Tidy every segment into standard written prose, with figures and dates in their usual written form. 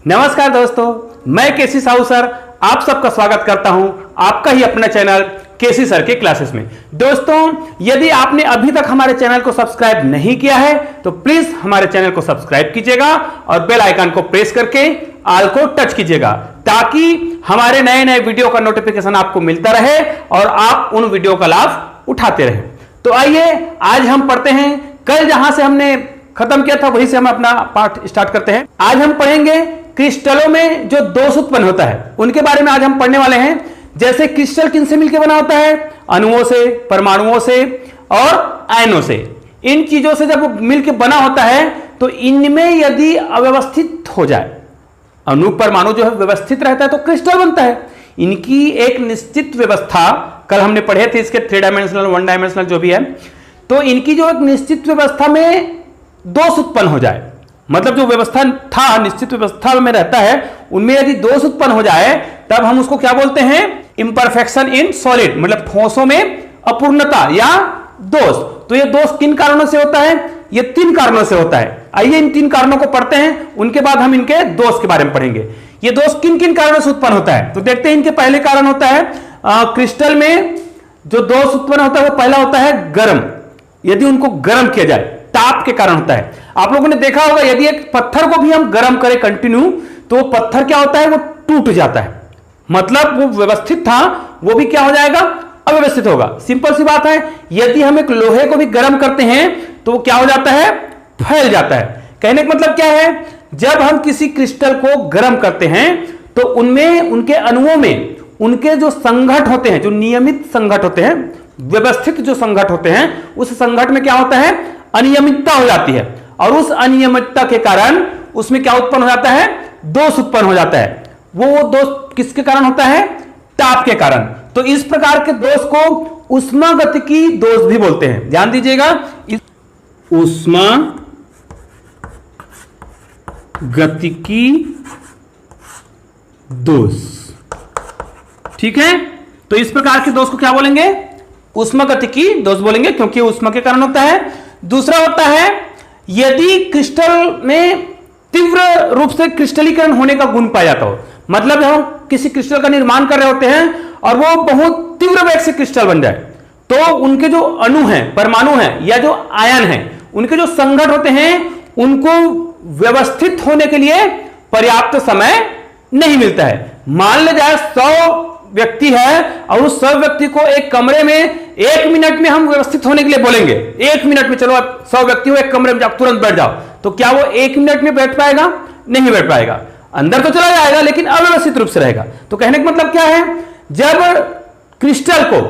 नमस्कार दोस्तों, मैं केसी साहू सर आप सबका स्वागत करता हूं आपका ही अपना चैनल केसी सर के क्लासेस में। दोस्तों, यदि आपने अभी तक हमारे चैनल को सब्सक्राइब नहीं किया है तो प्लीज हमारे चैनल को सब्सक्राइब कीजिएगा और बेल आइकन को प्रेस करके ऑल को टच कीजिएगा ताकि हमारे नए नए वीडियो का नोटिफिकेशन आपको मिलता रहे और आप उन वीडियो का लाभ उठाते रहे। तो आइए आज हम पढ़ते हैं, कल जहां से हमने खत्म किया था वहीं से हम अपना पाठ स्टार्ट करते हैं। आज हम पढ़ेंगे क्रिस्टलों में जो दोष उत्पन्न होता है उनके बारे में आज हम पढ़ने वाले हैं। जैसे क्रिस्टल किन से मिलकर बना होता है? अणुओं से, परमाणुओं से और आयनों से। इन चीजों से जब मिलकर बना होता है तो इनमें यदि अव्यवस्थित हो जाए, अणु परमाणु जो है व्यवस्थित रहता है तो क्रिस्टल बनता है। इनकी एक निश्चित व्यवस्था कल हमने पढ़े थे, इसके 3 डायमेंशनल 1 डायमेंशनल जो भी है, तो इनकी जो एक निश्चित व्यवस्था में दोष उत्पन्न हो जाए, मतलब जो व्यवस्था था निश्चित व्यवस्था में रहता है उनमें यदि दोष उत्पन्न हो जाए तब हम उसको क्या बोलते हैं? इंपरफेक्शन इन सॉलिड, मतलब ठोसों में अपूर्णता या दोष। तो ये दोष किन कारणों से होता है? ये 3 कारणों से होता है। आइए इन 3 कारणों को पढ़ते हैं, उनके बाद हम इनके दोष के बारे में पढ़ेंगे। ये दोष किन किन कारणों से उत्पन्न होता है तो देखते हैं। इनके पहले कारण होता है क्रिस्टल में जो दोष उत्पन्न होता है वो पहला होता है गर्म। यदि उनको गर्म किया जाए, ताप के कारण होता है। आप लोगों ने देखा होगा यदि एक पत्थर को भी हम गर्म करें कंटिन्यू तो पत्थर क्या होता है? वो टूट जाता है, मतलब वो व्यवस्थित था वो भी क्या हो जाएगा? अव्यवस्थित होगा। सिंपल सी बात है, यदि हम एक लोहे को भी गर्म करते हैं तो वो क्या हो जाता है? फैल जाता है। कहने का मतलब क्या है? जब हम किसी क्रिस्टल को गर्म करते हैं तो उनमें, उनके अणुओं में उनके जो संघट होते हैं, जो नियमित संघट होते हैं, व्यवस्थित जो संघट होते हैं, उस संघट में क्या होता है? अनियमितता हो जाती है और उस अनियमितता के कारण उसमें क्या उत्पन्न हो जाता है? दोष उत्पन्न हो जाता है। वो दोष किसके कारण होता है? ताप के कारण। तो इस प्रकार के दोष को ऊष्मागतिकी दोष भी बोलते हैं। ध्यान दीजिएगा, ऊष्मागतिकी दोष, ठीक है। तो इस प्रकार के दोष को क्या बोलेंगे? ऊष्मागतिकी दोष बोलेंगे, क्योंकि ऊष्मा के कारण होता है। दूसरा होता है यदि क्रिस्टल में तीव्र रूप से क्रिस्टलीकरण होने का गुण पाया जाता हो, मतलब हम किसी क्रिस्टल का निर्माण कर रहे होते हैं और वो बहुत तीव्र वेग से क्रिस्टल बन जाए तो उनके जो अणु हैं, परमाणु हैं या जो आयन हैं, उनके जो संघट होते हैं उनको व्यवस्थित होने के लिए पर्याप्त समय नहीं मिलता है। मान ले जाए 100 व्यक्ति है और उस 100 व्यक्ति को एक कमरे में 1 मिनट में हम व्यवस्थित होने के लिए बोलेंगे, 1 मिनट में चलो आप 100 व्यक्ति हो एक कमरे में जाओ, तुरंत बैठ जाओ, तो क्या वो 1 मिनट में बैठ पाएगा? नहीं बैठ पाएगा। अंदर तो चला जाएगा लेकिन अव्यवस्थित रूप से रहेगा। तो कहने का मतलब क्या है? जब क्रिस्टल को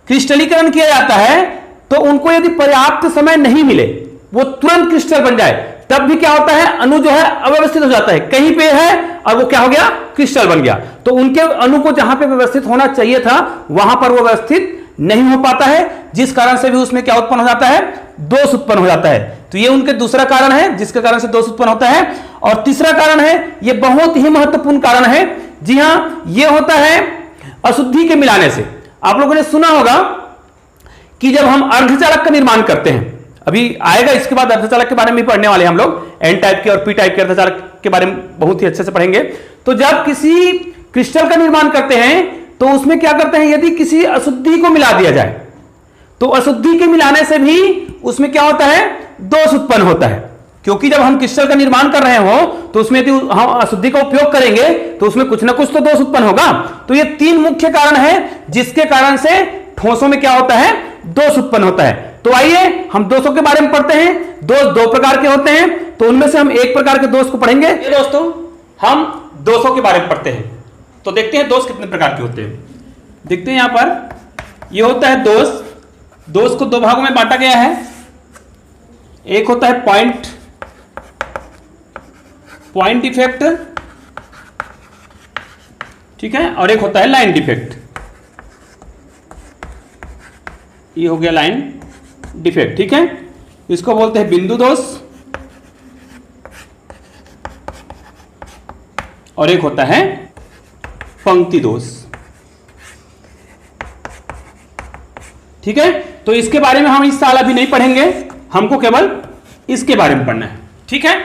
क्रिस्टलीकरण किया जाता है तो उनको यदि पर्याप्त समय नहीं मिले, वो तुरंत क्रिस्टल बन जाए, तब भी क्या होता है? अणु जो है अव्यवस्थित हो जाता है। कहीं पे है और वो क्या हो गया? क्रिस्टल बन गया। तो उनके अणु को जहां पे व्यवस्थित होना चाहिए था वहां पर वो व्यवस्थित नहीं हो पाता है, जिस कारण से भी उसमें क्या उत्पन्न हो जाता है? दोष उत्पन्न हो जाता है। तो ये उनके दूसरा कारण है जिसके कारण से दोष उत्पन्न होता है। और तीसरा कारण है, ये बहुत ही महत्वपूर्ण कारण है, जी हां, ये होता है अशुद्धि के मिलाने से। आप लोगों ने सुना होगा कि जब हम अर्धचालक का निर्माण करते हैं, अभी आएगा इसके बाद अर्धचालक के बारे में पढ़ने वाले हैं हम लोग, एन टाइप के और पी टाइप के अर्धचालक के बारे में बहुत ही अच्छे से पढ़ेंगे। तो जब किसी क्रिस्टल का निर्माण करते हैं तो उसमें क्या करते हैं? यदि किसी अशुद्धि को मिला दिया जाए तो अशुद्धि के मिलाने से भी उसमें क्या होता है? दोष उत्पन्न होता है। क्योंकि जब हम क्रिस्टल का निर्माण कर रहे हो तो उसमें यदि हम अशुद्धि का उपयोग करेंगे तो उसमें कुछ ना कुछ तो दोष उत्पन्न होगा। तो ये 3 मुख्य कारण है जिसके कारण से ठोसों में क्या होता है? दोष उत्पन्न होता है। तो आइए हम दोषों के बारे में पढ़ते हैं। दोष 2 प्रकार के होते हैं, तो उनमें से हम एक प्रकार के दोष को पढ़ेंगे। ये दोस्तों हम दोषों के बारे में पढ़ते हैं, तो देखते हैं दोष कितने प्रकार के होते हैं। देखते हैं यहां पर ये होता है दोष। दोष को 2 भागों में बांटा गया है। एक होता है पॉइंट डिफेक्ट, ठीक है, और एक होता है लाइन डिफेक्ट। ये हो गया लाइन डिफेक्ट, ठीक है। इसको बोलते हैं बिंदु दोष और एक होता है पंक्ति दोष, ठीक है। तो इसके बारे में हम इस साल अभी नहीं पढ़ेंगे, हमको केवल इसके बारे में पढ़ना है, ठीक है,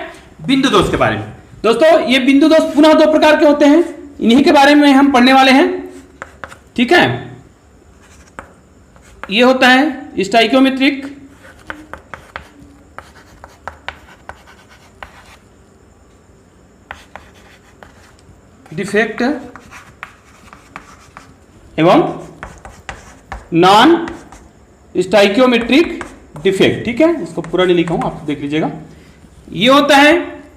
बिंदु दोष के बारे में। दोस्तों ये बिंदु दोष पुनः दो प्रकार के होते हैं, इन्हीं के बारे में हम पढ़ने वाले हैं। ठीक है, ये होता है स्टाइकियोमेट्रिक डिफेक्ट एवं नॉन स्टाइकियोमेट्रिक डिफेक्ट। ठीक है, इसको पूरा नहीं लिखा हूं, आप देख लीजिएगा। ये होता है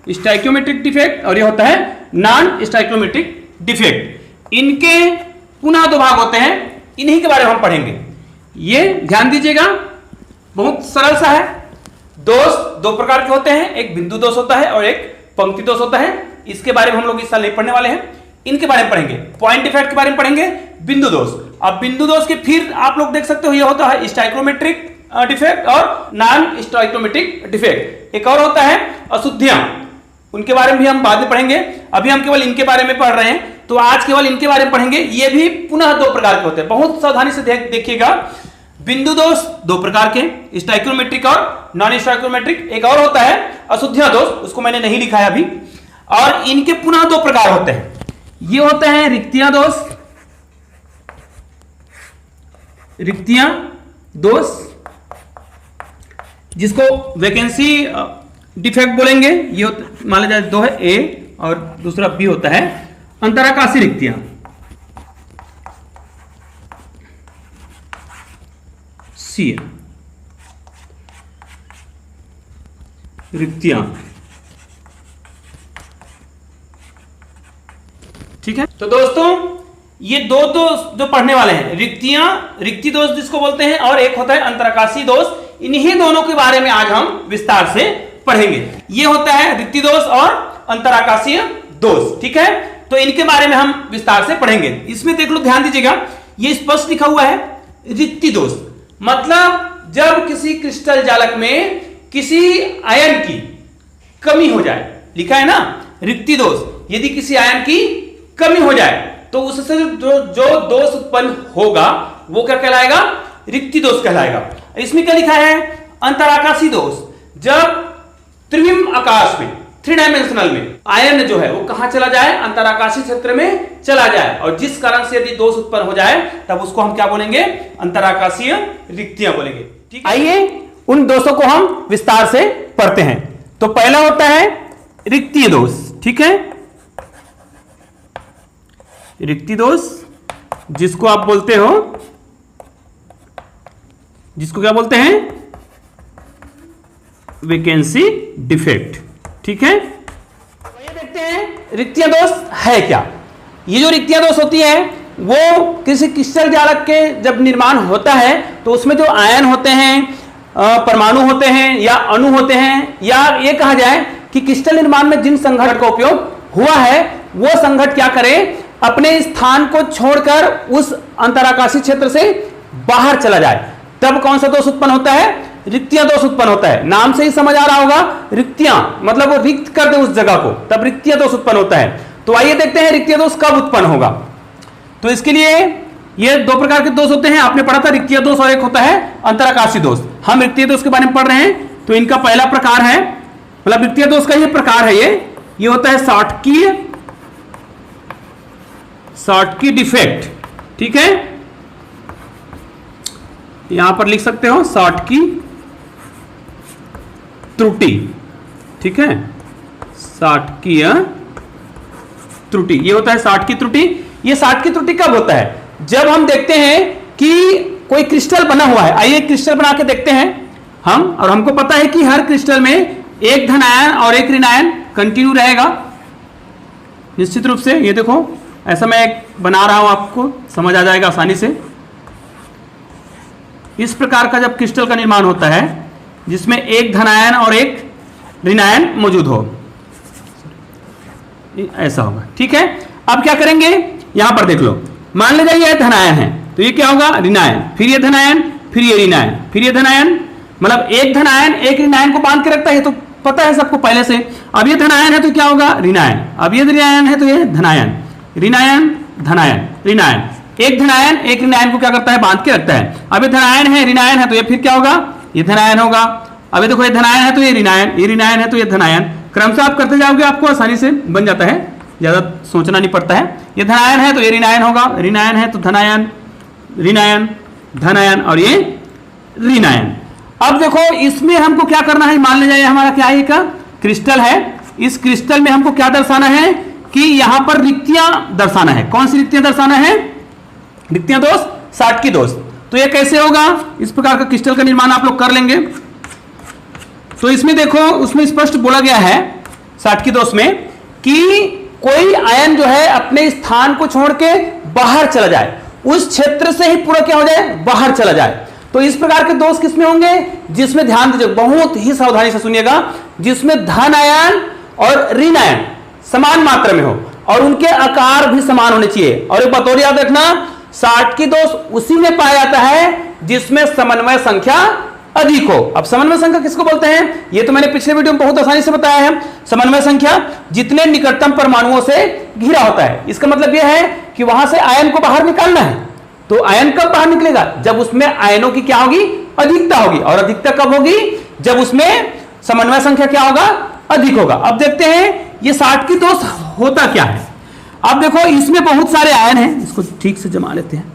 स्टाइकियोमेट्रिक डिफेक्ट और ये होता है नॉन स्टाइकियोमेट्रिक डिफेक्ट। इनके पुनः दो भाग होते हैं, इन्हीं के बारे में हम पढ़ेंगे। ये ध्यान दीजिएगा, बहुत सरल सा है। दोष दो प्रकार के होते हैं, एक बिंदु दोष होता है और एक पंक्ति दोष होता है। इसके बारे में हम लोग इस साल नहीं पढ़ने वाले हैं, इनके बारे में पढ़ेंगे। पॉइंट डिफेक्ट के बारे में पढ़ेंगे, बिंदु दोष। अब बिंदु दोष के फिर आप लोग देख सकते हो, ये होता है स्टाइकियोमेट्रिक डिफेक्ट और नॉन स्टाइकियोमेट्रिक डिफेक्ट। एक और होता है अशुद्धियां, उनके बारे में भी हम बाद में पढ़ेंगे। अभी हम केवल इनके बारे में पढ़ रहे हैं, तो आज केवल इनके बारे में पढ़ेंगे। ये भी पुनः दो प्रकार के होते हैं, बहुत सावधानी से देखिएगा। बिंदु दोष दो प्रकार के, स्टाइकियोमेट्रिक और नॉन स्टाइकियोमेट्रिक। एक और होता है अशुद्धियां दोष, उसको मैंने नहीं लिखा है अभी। और इनके पुनः दो प्रकार होते हैं, ये होते हैं रिक्तियां दोष, रिक्तियां दोष जिसको वैकेंसी डिफेक्ट बोलेंगे। ये मान लीजिए दो है, ए और दूसरा बी होता है अंतराकाशी रिक्तियां। सी रिक्तियां। ठीक है, तो दोस्तों ये दो दोष जो पढ़ने वाले हैं, रिक्तियां, रिक्ति दोष जिसको बोलते हैं, और एक होता है अंतराकाशी दोष। इन्हीं दोनों के बारे में आज हम विस्तार से पढ़ेंगे। ये होता है रिक्ति दोष और अंतराकाशीय दोष। ठीक है, तो इनके बारे में हम विस्तार से पढ़ेंगे। इसमें देख लो, ध्यान दीजिएगा, ये स्पष्ट लिखा हुआ है रिक्ति दोष, मतलब जब किसी क्रिस्टल जालक में किसी आयन की कमी हो जाए, लिखा है ना रिक्ति दोष। यदि किसी आयन की कमी हो जाए तो उससे जो दोष उत्पन्न होगा वो क्या कहलाएगा? रिक्ति दोष कहलाएगा। इसमें क्या लिखा है? अंतराकाशी दोष। जब त्रिविम आकाश में, थ्री डायमेंशनल में आयन जो है वो कहां चला जाए? अंतराकाशी क्षेत्र में चला जाए, और जिस कारण से यदि दोष उत्पन्न हो जाए तब उसको हम क्या बोलेंगे? अंतराकाशीय रिक्तियां बोलेंगे। ठीक, आइए उन दोषों को हम विस्तार से पढ़ते हैं। तो पहला होता है रिक्तीय दोष। ठीक है, रिक्ति दोष जिसको आप बोलते हो, जिसको क्या बोलते हैं? Vacancy defect. ठीक है, तो ये देखते हैं रिक्तिय दोष है क्या। ये जो रिक्तिय दोष होती है वो किसी क्रिस्टल जालक के जब निर्माण होता है तो उसमें जो आयन होते हैं, परमाणु होते हैं या अणु होते हैं, या ये कहा जाए कि क्रिस्टल निर्माण में जिन संघटक का उपयोग हुआ है वो संघटक क्या करे? अपने स्थान को छोड़कर उस अंतराकाशी क्षेत्र से बाहर चला जाए, तब कौन सा दोष उत्पन्न होता है? रिक्तियां दोष उत्पन्न होता है। नाम से ही समझ आ रहा होगा, रिक्तियां मतलब वो रिक्त कर दे उस जगह को, तब रिक्तियां दोष उत्पन्न होता है। तो आइए देखते हैं रिक्तियां दोष कब उत्पन्न होगा। तो इसके लिए ये दो प्रकार के दोष होते हैं, आपने पढ़ा था रिक्तिय दोष और एक होता है अंतराकाशी दोष। हम रिक्तिय दोष के बारे में पढ़ रहे हैं। तो इनका पहला प्रकार है, मतलब रिक्तिय दोष का ये प्रकार है, ये होता है शॉर्टकी डिफेक्ट। ठीक है, यहां पर लिख सकते हो शॉर्टकी त्रुटि। ठीक है, शॉर्टकी त्रुटि, ये होता है शॉर्टकी त्रुटि। ये शॉर्टकी त्रुटि कब होता है? जब हम देखते हैं कि कोई क्रिस्टल बना हुआ है। आइए क्रिस्टल बना के देखते हैं हम, और हमको पता है कि हर क्रिस्टल में एक धन आयन और एक ऋण आयन कंटिन्यू रहेगा निश्चित रूप से। ये देखो, ऐसा मैं एक बना रहा हूं, आपको समझ आ जाएगा आसानी से। इस प्रकार का जब क्रिस्टल का निर्माण होता है जिसमें एक धन आयन और एक ऋण आयन मौजूद हो, ऐसा होगा। ठीक है, अब क्या करेंगे? यहां पर देख लो, मान लीजिए ये धन आयन है तो ये क्या होगा? ऋण आयन, फिर ये धन आयन, फिर ये ऋण आयन, फिर ये धन आयन, मतलब एक धन आयन एक ऋण आयन को बांध के रखता है, तो पता है सबको पहले से। अब ये धन आयन है तो क्या होगा? ऋण आयन। अब ये ऋण आयन है तो ये धन आयन, ऋण आयन, धन आयन, ऋण आयन। एक धन आयन एक ऋण आयन को क्या करता है? बांध के रखता है। अब ये धन आयन है, ऋण आयन है, तो ये फिर क्या होगा? ये धन आयन होगा। अब ये देखो, ये धन आयन है तो ये ऋण आयन, ये ऋण आयन है तो ये धन आयन। क्रमशः आप करते जाओगे, आपको आसानी से बन जाता है, ज्यादा सोचना नहीं पड़ता है। ये धन आयन है तो ये ऋण आयन होगा, ऋण आयन है तो धन आयन, ऋण आयन, धन आयन और ये ऋण आयन। अब देखो इसमें हमको क्या करना है, मान लिया जाए हमारा क्या है, का क्रिस्टल है। इस क्रिस्टल में हमको क्या दर्शाना है कि यहां पर रिक्तियां दर्शाना है। कौन सी रिक्तियां दर्शाना है? रिक्तियां दोष, साटकी दोष। तो ये कैसे होगा? इस प्रकार का क्रिस्टल का निर्माण आप लोग कर लेंगे। तो इसमें देखो, उसमें स्पष्ट बोला गया है साटकी दोष में कि कोई आयन जो है अपने स्थान को छोड़ के बाहर चला जाए, उस क्षेत्र से ही पूरा क्या हो जाए, बाहर चला जाए। तो इस प्रकार के दोष किसमें होंगे? जिसमें, ध्यान दीजिए, बहुत ही सावधानी से सुनिएगा, जिसमें धन आयन और ऋण आयन समान मात्रा में हो और उनके आकार भी समान होने चाहिए। और एक बात और याद रखना, साटकी दोष उसी में पाया जाता है जिसमें समन्वय संख्या अधिक हो। अब समन्वय संख्या किसको बोलते हैं? ये तो मैंने पिछले वीडियो में बहुत आसानी से बताया है। समन्वय संख्या जितने निकटतम परमाणुओं से घिरा होता है। इसका मतलब यह है कि वहां से आयन को बाहर निकालना है। तो आयन कब बाहर निकलेगा? जब उसमें आयनों की क्या होगी, अधिकता होगी। और अधिकता कब होगी? जब उसमें समन्वय संख्या क्या होगा, अधिक होगा। अब देखते हैं ये साटकी दोष होता क्या है। अब देखो इसमें बहुत सारे आयन हैं, इसको ठीक से जमा लेते हैं,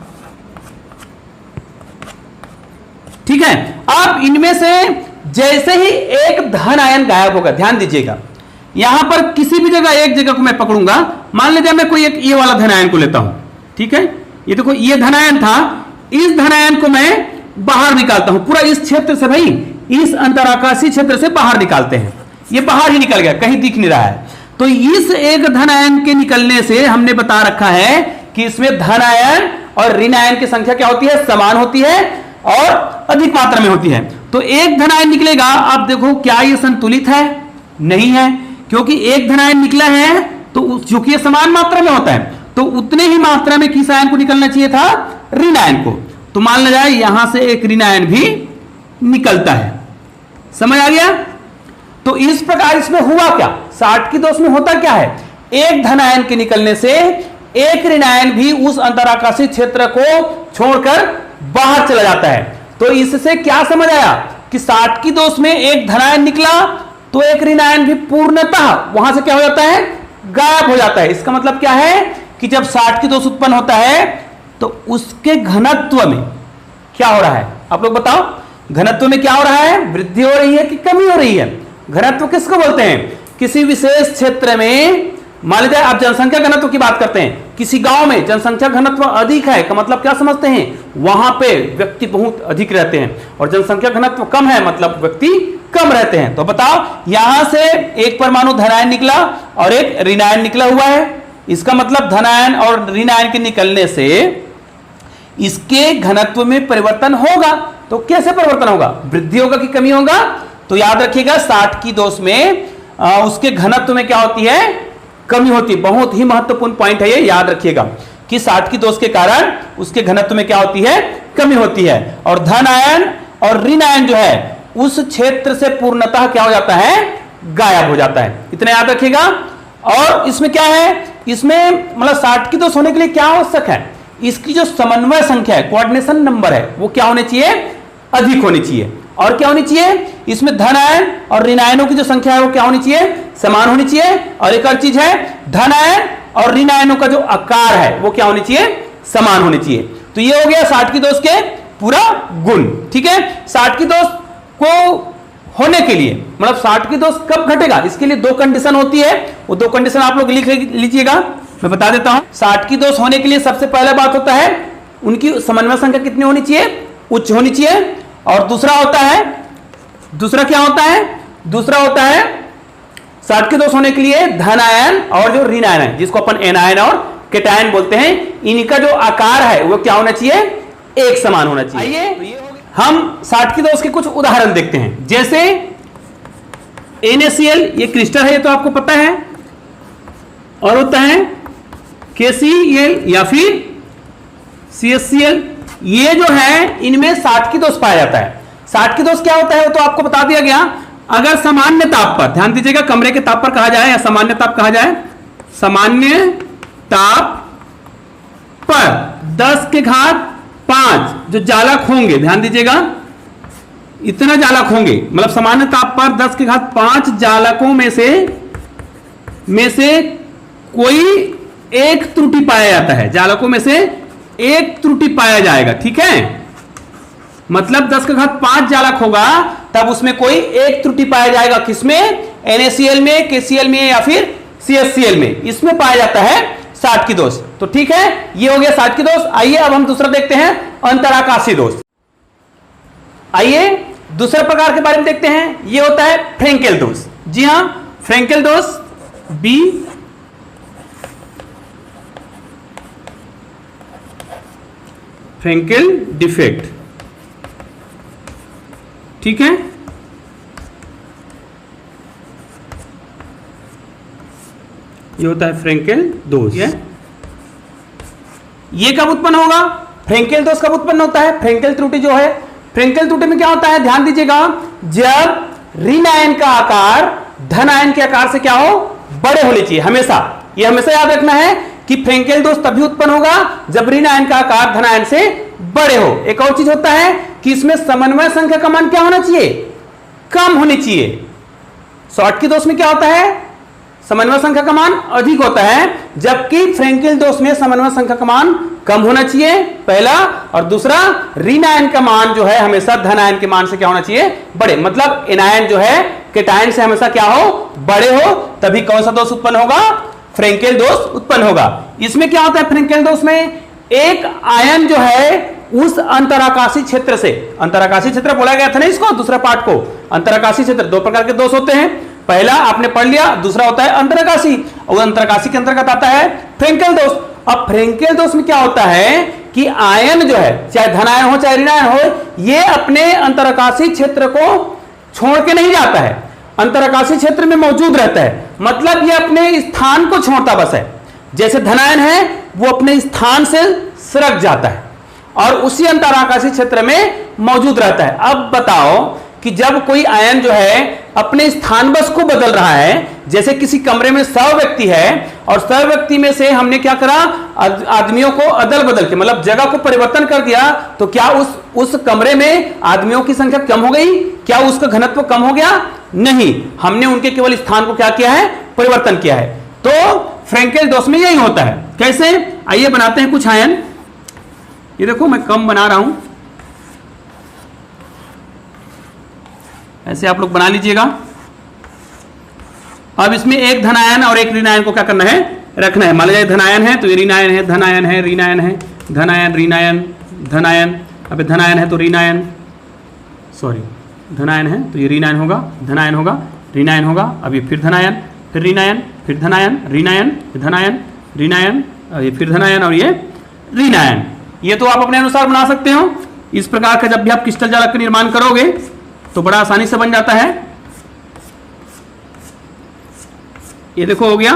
ठीक है। अब इनमें से जैसे ही एक धन आयन गायब होगा, ध्यान दीजिएगा, यहां पर किसी भी जगह एक जगह को मैं पकड़ूंगा, मान लीजिए मैं कोई एक ये वाला धन आयन को लेता हूं, ठीक है। ये देखो ये धन आयन था, इस धन आयन को मैं बाहर निकालता हूं, पूरा इस क्षेत्र से, भाई इस अंतराकाशीय क्षेत्र से बाहर निकालते हैं। ये बाहर ही निकल गया, कहीं दिख नहीं रहा है। तो इस एक धन आयन के निकलने से हमने बता रखा है कि इसमें धन आयन और ऋण आयन की संख्या क्या होती है, समान होती है और अधिक मात्रा में होती है। तो एक धन आयन निकलेगा, आप देखो क्या ये संतुलित है? नहीं है, क्योंकि एक धन आयन निकला है तो चूंकि ये समान मात्रा में होता है तो उतने ही मात्रा में किस आयन को निकलना चाहिए था, ऋण आयन को। तो मान लिया जाए यहां से एक ऋण आयन भी निकलता है। समझ आ गया? तो इस प्रकार इसमें हुआ क्या, साटकी दोष में होता क्या है, एक धन आयन के निकलने से एक ऋण आयन भी उस अंतराकाशीय क्षेत्र को छोड़कर बाहर चला जाता है। तो इससे क्या समझ आया कि साटकी दोष में एक धन आयन निकला तो एक ऋण आयन भी पूर्णतः वहां से क्या हो जाता है, गायब हो जाता है। इसका मतलब क्या है कि जब साटकी दोष उत्पन्न होता है तो उसके घनत्व में क्या हो रहा है, आप लोग बताओ, घनत्व में क्या हो रहा है, वृद्धि हो रही है कि कमी हो रही है? घनत्व किसको बोलते हैं? किसी विशेष क्षेत्र में, मान लीजिए आप जनसंख्या घनत्व की बात करते हैं, किसी गांव में जनसंख्या घनत्व अधिक है का मतलब क्या समझते हैं, वहां पे व्यक्ति बहुत अधिक रहते हैं, और जनसंख्या घनत्व कम है मतलब व्यक्ति कम रहते हैं। तो बताओ यहां से एक परमाणु धनायन निकला और एक ऋणायन निकला हुआ है, इसका मतलब धनायन और ऋणायन के निकलने से इसके घनत्व में परिवर्तन होगा। तो कैसे परिवर्तन होगा, वृद्धि होगा कि कमी होगा? तो याद रखिएगा साटकी दोष में उसके घनत्व में क्या होती है, कमी होती है। बहुत ही महत्वपूर्ण पॉइंट है ये, याद रखिएगा कि साटकी दोष के कारण उसके घनत्व में क्या होती है, कमी होती है। और धन आयन और ऋण आयन जो है उस क्षेत्र से पूर्णतः क्या हो जाता है, गायब हो जाता है। इतना याद रखिएगा। और इसमें क्या है, इसमें मतलब साटकी दोष होने के लिए क्या आवश्यक है, इसकी जो समन्वय संख्या है, कोऑर्डिनेशन नंबर है, वो क्या होनी चाहिए, अधिक होनी चाहिए। और क्या होनी चाहिए, इसमें धन आयन और ऋण आयनों की जो संख्या है वो क्या होनी चाहिए, समान होनी चाहिए। और एक और चीज है, धन आयन और ऋण आयनों का जो आकार है वो क्या होनी चाहिए, समान होनी चाहिए। तो ये हो गया साटकी दोष के पूरा गुण। ठीक है, साटकी दोष को होने के लिए मतलब साटकी दोष कब घटेगा, इसके लिए दो कंडीशन होती है, वो दो कंडीशन आप लोग लिख लीजिएगा, मैं बता देता हूं। साटकी दोष होने के लिए सबसे पहला बात होता है उनकी समन्वय संख्या कितनी होनी चाहिए, उच्च होनी चाहिए। और दूसरा होता है, दूसरा क्या होता है, दूसरा होता है साटकी दोष होने के लिए धन आयन और जो ऋण आयन है, जिसको अपन एनायन और केटायन बोलते हैं, इनका जो आकार है वो क्या होना चाहिए, एक समान होना चाहिए। आइए हम साटकी दोष के कुछ उदाहरण देखते हैं। जैसे NaCl ये क्रिस्टल है, ये तो आपको पता है, और होता है KCl या फिर CaCl, ये जो है इनमें साटकी दोष पाया जाता है। साटकी दोष क्या होता है वो तो आपको बता दिया गया। अगर सामान्य ताप पर, ध्यान दीजिएगा, कमरे के ताप पर कहा जाए या सामान्य ताप कहा जाए, सामान्य ताप पर 10 के घात 5 जो जालक होंगे, ध्यान दीजिएगा, इतना जालक होंगे, मतलब सामान्य ताप पर 10 की घात 5 जालकों में से कोई एक त्रुटि पाया जाता है, जालकों में से एक त्रुटि पाया जाएगा। ठीक है, मतलब 10 की घात 5 जालक होगा तब उसमें कोई एक त्रुटि पाया जाएगा, किसमें? NaCl में, KCl में या फिर CHCl में, इसमें पाया जाता है साठ की दोष। तो ठीक है, ये हो गया साठ की दोष। आइए अब हम दूसरा देखते हैं, अंतराकाशी दोष। आइए दूसरे प्रकार के बारे में देखते हैं, ये होता है फ्रेंकेल दोष। जी हां, फ्रेंकेल दोष बी फ्रेंकेल डिफेक्ट। ठीक है, ये होता है फ्रेंकेल दोष। ये कब उत्पन्न होगा? फ्रेंकेल दोष कब उत्पन्न होता है? फ्रेंकेल त्रुटि जो है, फ्रेंकेल त्रुटि में क्या होता है, ध्यान दीजिएगा, जब ऋण आयन का आकार धन आयन के आकार से क्या हो, बड़े होने चाहिए। हमेशा ये हमेशा याद रखना है कि फ्रेंकेल दोष तभी उत्पन्न होगा जब ऋण आयन का आकार धन आयन से बड़े हो। एक और चीज होता है कि इसमें समन्वय संख्या का मान क्या होना चाहिए, कम होनी चाहिए। शॉर्ट की दोष में क्या होता है, समन्वय संख्या का मान अधिक होता है, जबकि फ्रेंकेल दोष में समन्वय संख्या का मान कम होना चाहिए, पहला। और दूसरा, ऋण आयन का मान जो है हमेशा धन आयन के मान से क्या होना चाहिए, बड़े। मतलब एनायन जो है केटायन से हमेशा क्या हो, बड़े हो, तभी कौन सा दोष उत्पन्न होगा, फ्रेंकेल दोष उत्पन्न होगा। इसमें क्या होता है, फ्रेंकेल दोष में एक आयन जो है उस अंतराकाशी क्षेत्र से, अंतराकाशी क्षेत्र बोला गया था ना इसको, दूसरा पार्ट को, अंतराकाशी क्षेत्र। दो प्रकार के दोष होते हैं, पहला आपने पढ़ लिया, दूसरा होता है अंतराकाशी, और अंतराकाशी के अंतर्गत आता है फ्रेंकेल दोष। अब फ्रेंकेल दोष में क्या होता है कि आयन जो है, चाहे धन आयन हो चाहे ऋण आयन हो, ये अपने अंतराकाशी क्षेत्र को छोड़ के नहीं जाता है, अंतराकाशी क्षेत्र में मौजूद रहता है। मतलब ये अपने स्थान को छोड़ता बस है। जैसे धन आयन है वो अपने स्थान से सरक जाता है और उसी अंतराकाशी क्षेत्र में मौजूद रहता है। अब बताओ कि जब कोई आयन जो है अपने स्थान बस को बदल रहा है, जैसे किसी कमरे में 100 व्यक्ति है और 100 व्यक्ति में से हमने क्या करा, आदमियों को अदल बदल के, मतलब जगह को परिवर्तन कर दिया, तो क्या उस कमरे में आदमियों की संख्या कम हो गई, क्या उसका घनत्व कम हो गया? नहीं, हमने उनके केवल स्थान को क्या किया है, परिवर्तन किया है। तो फ्रेंकेल दोष में यही होता है। कैसे? आइए बनाते हैं कुछ आयन। ये देखो मैं कम बना रहा हूं, ऐसे आप लोग बना लीजिएगा। अब इसमें एक धन आयन और एक ऋण आयन को क्या करना है, रखना है। मान लीजिए धन आयन है तो ये ऋण आयन है, धन आयन है, ऋण आयन है, धन आयन, ऋण आयन, धन आयन। अब धन आयन है तो ऋण आयन, सॉरी धन आयन है तो ये ऋण आयन होगा, धन आयन होगा, ऋण आयन होगा। अब ये फिर धन आयन, फिर ऋण आयन, फिर धन आयन, ऋण आयन, धन आयन, ऋण आयन, ये फिर धन आयन और ये ऋण आयन। ये तो आप अपने अनुसार बना सकते हो। इस प्रकार का जब भी आप क्रिस्टल जालक का निर्माण करोगे तो बड़ा आसानी से बन जाता है। ये देखो हो गया।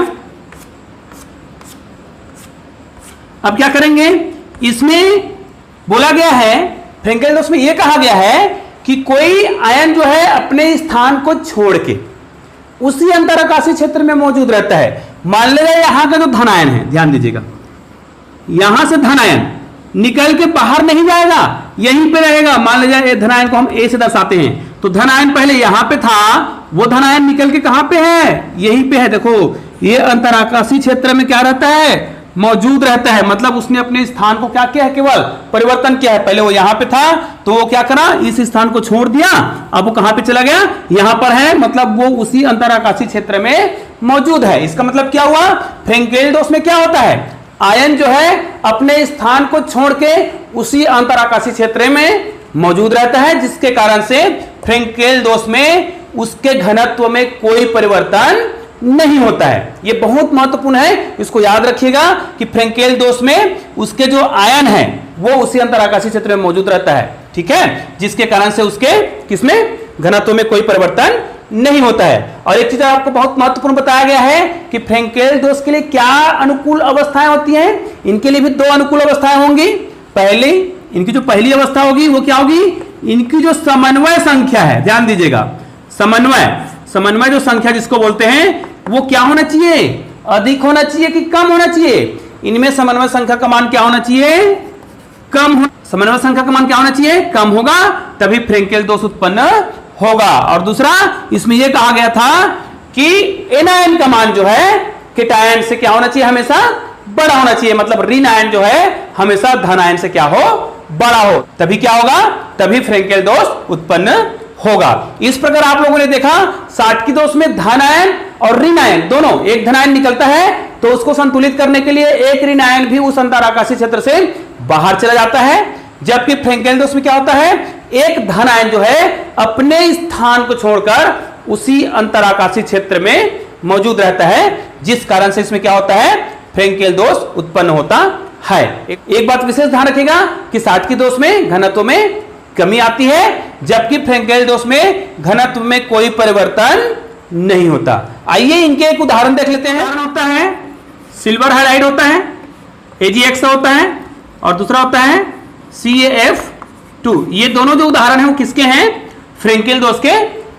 अब क्या करेंगे, इसमें बोला गया है, फ्रेंकेल दोष में यह कहा गया है कि कोई आयन जो है अपने स्थान को छोड़ के उसी अंतराकाशी क्षेत्र में मौजूद रहता है। मान लीजिए यहां का जो धन आयन है, ध्यान दीजिएगा, यहां से धन आयन निकल के बाहर नहीं जाएगा, यहीं पे रहेगा। मान लीजिए ये धन आयन को हम ए से दर्शाते हैं, तो धन आयन पहले यहां पे था, वो धन आयन निकल के कहां पे है, यहीं पे है। देखो ये अंतराकाशी क्षेत्र में क्या रहता है, मौजूद रहता है। मतलब उसने अपने स्थान को क्या किया है, केवल परिवर्तन किया है। पहले वो यहां पे था तो वो क्या करा, इस स्थान को छोड़ दिया, अब वो कहां पे चला गया, यहां पर है। मतलब वो उसी अंतराकाशी क्षेत्र में मौजूद है। इसका मतलब क्या हुआ, फ्रेंकेल दोष में क्या होता है, आयन जो है अपने स्थान को छोड़ के उसी अंतराकाशी क्षेत्र में मौजूद रहता है, जिसके कारण से फ्रेंकेल दोष में उसके घनत्व में कोई परिवर्तन नहीं होता है। यह बहुत महत्वपूर्ण है, इसको याद रखिएगा कि फ्रेंकेल दोष में उसके जो आयन है वो उसी अंतराकाशी क्षेत्र में मौजूद रहता है, ठीक है, जिसके कारण से उसके किसमें, घनत्व में कोई परिवर्तन नहीं होता है। और एक चीज आपको बहुत महत्वपूर्ण बताया गया है कि फ्रेंकेल दोष के लिए क्या अनुकूल अवस्थाएं होती हैं। इनके लिए भी दो अनुकूल अवस्थाएं होंगी। पहली, इनकी जो पहली अवस्था होगी वो क्या होगी, इनकी जो समन्वय संख्या है, ध्यान दीजिएगा, समन्वय जो संख्या जिसको बोलते हैं वो क्या होना चाहिए, अधिक होना चाहिए कि कम होना चाहिए। इनमें समन्वय संख्या का मान क्या होना चाहिए, कम हो, समन्वय संख्या का मान क्या होना चाहिए, कम होगा, तभी फ्रेंकेल दोष उत्पन्न होगा। और दूसरा इसमें यह कहा गया था कि एनायन का मान जो है केटायन से क्या होना चाहिए, हमेशा बड़ा होना चाहिए, मतलब ऋण आयन जो है हमेशा धन आयन से क्या हो, बड़ा हो, तभी क्या होगा, तभी फ्रेंकेल दोष उत्पन्न होगा। इस प्रकार आप लोगों ने देखा साटकी दोष में धन आयन और ऋण आयन दोनों, एक धन आयन निकलता है तो उसको संतुलित करने के लिए एक ऋण आयन भी उस अंतराकाशीय क्षेत्र से बाहर चला जाता है, जबकि फ्रेंकेल दोष में क्या होता है, एक धन आयन जो है अपने स्थान को छोड़कर उसी अंतराकाशीय क्षेत्र में मौजूद रहता है, जिस कारण से इसमें क्या होता है, फ्रेंकेल दोष उत्पन्न होता है। एक बात विशेष ध्यान रखिएगा कि साटकी दोष में घनत्व में कमी आती है, जबकि फ्रेंकेल दोष में घनत्व में कोई परिवर्तन नहीं होता। आइए इनके एक उदाहरण देख लेते हैं। उदाहरण होता है सिल्वर हाइड्राइड होता है, AgX होता है, और दूसरा होता है CaF2। ये दोनों जो उदाहरण हैं वो किसके हैं, फ्रेंकेल दोष के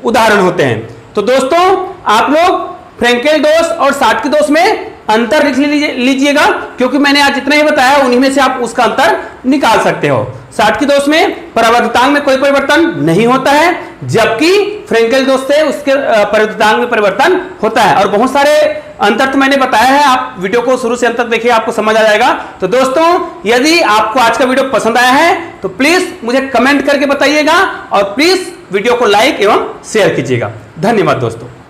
उदाहरण होते हैं। तो दोस्तों आप लोग फ्रेंकेल दोष और साटकी दोष में अंतर लिख लीजिएगा, क्योंकि मैंने आज जितना ही बताया उन्हीं में से आप उसका अंतर निकाल सकते हो। साटकी दोष में परावर्तितांक में कोई परिवर्तन नहीं होता है, जबकि फ्रेंकेल दोष से उसके परावर्तितांक में परिवर्तन होता है। और बहुत सारे अंतर तो मैंने बताया है, आप वीडियो को शुरू से अंत तक देखिए, आपको समझ आ जाएगा। तो दोस्तों यदि आपको आज का वीडियो पसंद आया है तो प्लीज मुझे कमेंट करके बताइएगा, और प्लीज वीडियो को लाइक एवं शेयर कीजिएगा। धन्यवाद दोस्तों।